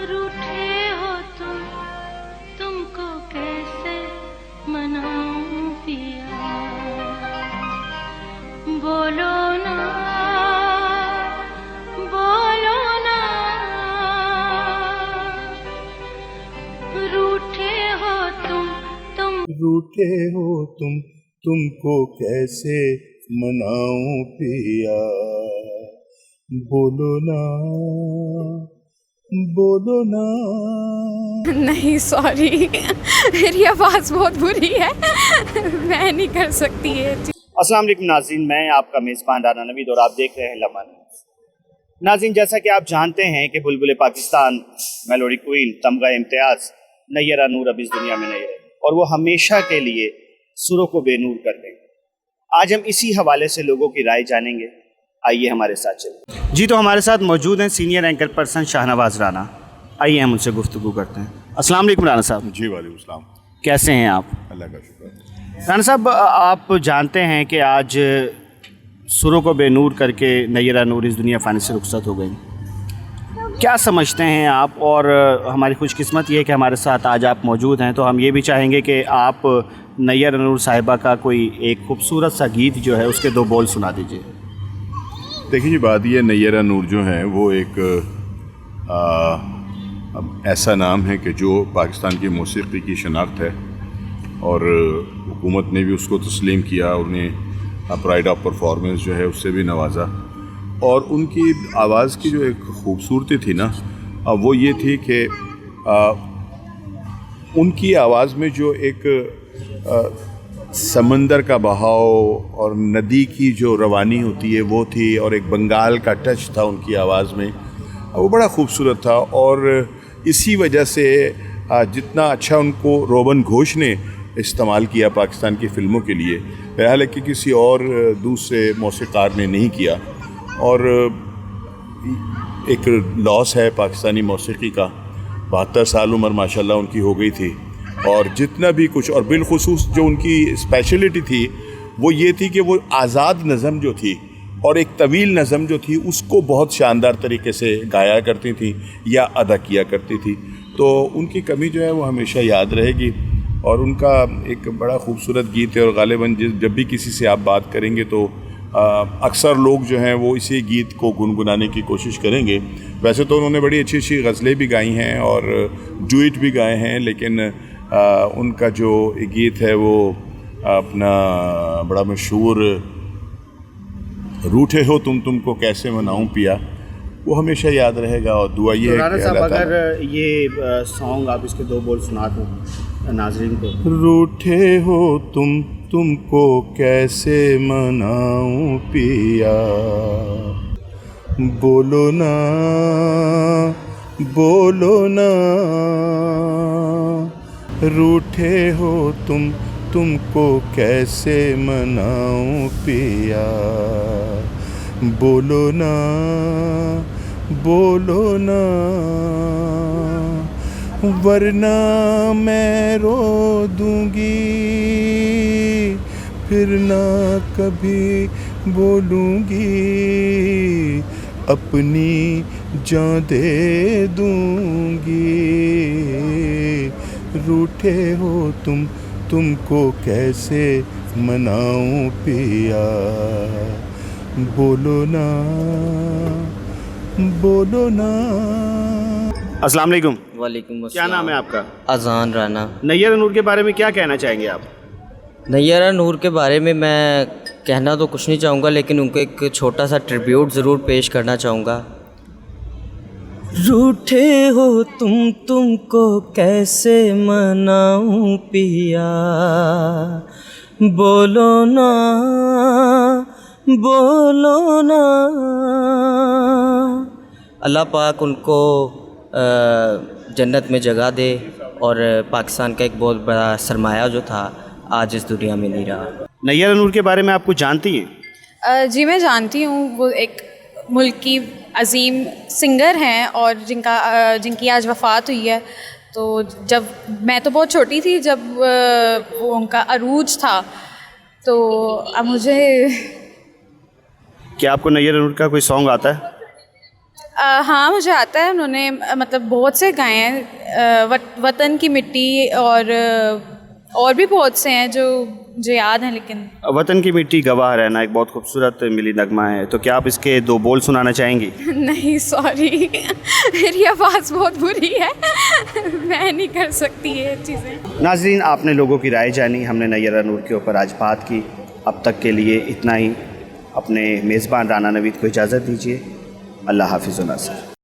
रूठे हो तुमको कैसे मनाऊं पिया, बोलो ना बोलो ना, रूठे हो रूठे हो तुमको कैसे मनाऊं पिया, बोलो ना बोलो ना। नहीं सॉरी, मेरी आवाज़ बहुत बुरी है, मैं नहीं कर सकती है। अस्सलाम वालेकुम नाज़रीन, मैं आपका मेज़बान राना नवीद और आप देख रहे हैं लम्हा न्यूज़। नाज़रीन, जैसा कि आप जानते हैं कि बुलबुल पाकिस्तान, मेलोडी क्वीन, तमगा इम्तियाज़ नैयरा नूर अब इस दुनिया में नहीं रहे और वो हमेशा के लिए सुरों को बेनूर कर गई। आज हम इसी हवाले से लोगों की राय जानेंगे, आइए हमारे साथ चलिए। जी, तो हमारे साथ मौजूद हैं senior anchor person Shahnawaz Rana. आइए हम उनसे गुफ्तगू करते हैं। अस्सलाम वालेकुम राना साहब। जी वालेकुम सलाम। कैसे हैं आप? अल्लाह का शुक्र। राना साहब, आप जानते हैं कि आज सुरों को बेनूर करके नैयरा नूर इस दुनिया फ़ानी से रुखसत हो गई। क्या समझते हैं आप? और हमारी खुशकिस्मत ये है कि हमारे साथ आज आप मौजूद हैं, तो हम ये भी चाहेंगे कि आप नैयरा नूर साहिबा का कोई एक खूबसूरत सा गीत जो है उसके दो बोल सुना दीजिए। देखिए जी, बात ये नैयरा नूर जो है वो एक ऐसा नाम है कि जो पाकिस्तान की मौसीक़ी की शनाख्त है और हुकूमत ने भी उसको तस्लीम किया, उन्हें प्राइड ऑफ परफॉर्मेंस जो है उससे भी नवाजा। और उनकी आवाज़ की जो एक खूबसूरती थी ना, वो ये थी कि उनकी आवाज़ में जो एक समंदर का बहाव और नदी की जो रवानी होती है वो थी, और एक बंगाल का टच था उनकी आवाज़ में, वो बड़ा खूबसूरत था। और इसी वजह से जितना अच्छा उनको रोबन घोष ने इस्तेमाल किया पाकिस्तान की फ़िल्मों के लिए, हालांकि किसी और दूसरे मौसीक़ार ने नहीं किया। और एक लॉस है पाकिस्तानी मौसीक़ी का, 72 साल उम्र माशाल्लाह उनकी हो गई थी। और जितना भी कुछ, और बिलखुसूस जो उनकी स्पेशलिटी थी वो ये थी कि वो आज़ाद नज़म जो थी और एक तवील नज़म जो थी उसको बहुत शानदार तरीके से गाया करती थी या अदा किया करती थी। तो उनकी कमी जो है वो हमेशा याद रहेगी। और उनका एक बड़ा खूबसूरत गीत है, और गालिबन जब भी किसी से आप बात करेंगे तो अक्सर लोग जो हैं वो इसी गीत को गुनगुनाने की कोशिश करेंगे। वैसे तो उन्होंने बड़ी अच्छी अच्छी गज़लें भी गाई हैं और डुएट भी गाए हैं, लेकिन उनका जो गीत है वो अपना बड़ा मशहूर रूठे हो तुमको कैसे मनाऊं पिया, वो हमेशा याद रहेगा। और दुआ ये है कि साहब, अगर ये सॉन्ग आप इसके दो बोल सुना दो नाज़रीन को। रूठे हो तुमको कैसे मनाऊं पिया, बोलो ना बोलो ना, रूठे हो तुमको कैसे मनाऊं पिया, बोलो ना बोलो ना, वरना मैं रो दूंगी फिर ना कभी बोलूंगी, अपनी जान दे दूंगी, रूठे हो तुमको कैसे मनाऊं पिया, बोलो ना बोलो ना। अस्सलाम वालेकुम। वालेकुम अस्सलाम। क्या नाम है आपका? अज़ान राना। नैयरा नूर के बारे में क्या कहना चाहेंगे आप? नैयरा नूर के बारे में मैं कहना तो कुछ नहीं चाहूँगा, लेकिन उनको एक छोटा सा ट्रिब्यूट ज़रूर पेश करना चाहूँगा। रूठे हो तुमको कैसे मनाऊं पिया, बोलो ना बोलो ना। अल्लाह पाक उनको जन्नत में जगह दे, और पाकिस्तान का एक बहुत बड़ा सरमाया जो था आज इस दुनिया में नहीं रहा। नैयरा नूर के बारे में आप कुछ जानती हैं? जी मैं जानती हूँ, वो एक मुल्क की अजीम सिंगर हैं और जिनकी आज वफ़ात हुई है। तो जब मैं तो बहुत छोटी थी जब वो उनका अरूज था, तो अब मुझे क्या आपको नैयरा नूर का कोई सॉन्ग आता है? हाँ मुझे आता है। उन्होंने मतलब बहुत से गाए हैं, वतन की मिट्टी और भी बहुत से हैं जो याद हैं। लेकिन वतन की मिट्टी गवाह रहना एक बहुत खूबसूरत मिली नगमा है, तो क्या आप इसके 2 बोल सुनाना चाहेंगी? नहीं सॉरी, मेरी आवाज़ बहुत बुरी है, मैं नहीं कर सकती ये चीज़ें। नाजरीन, आपने लोगों की राय जानी, हमने नैयरा नूर के ऊपर आज बात की। अब तक के लिए इतना ही। अपने मेज़बान राना नवीद को इजाज़त दीजिए। अल्लाह हाफिज़ व नासिर।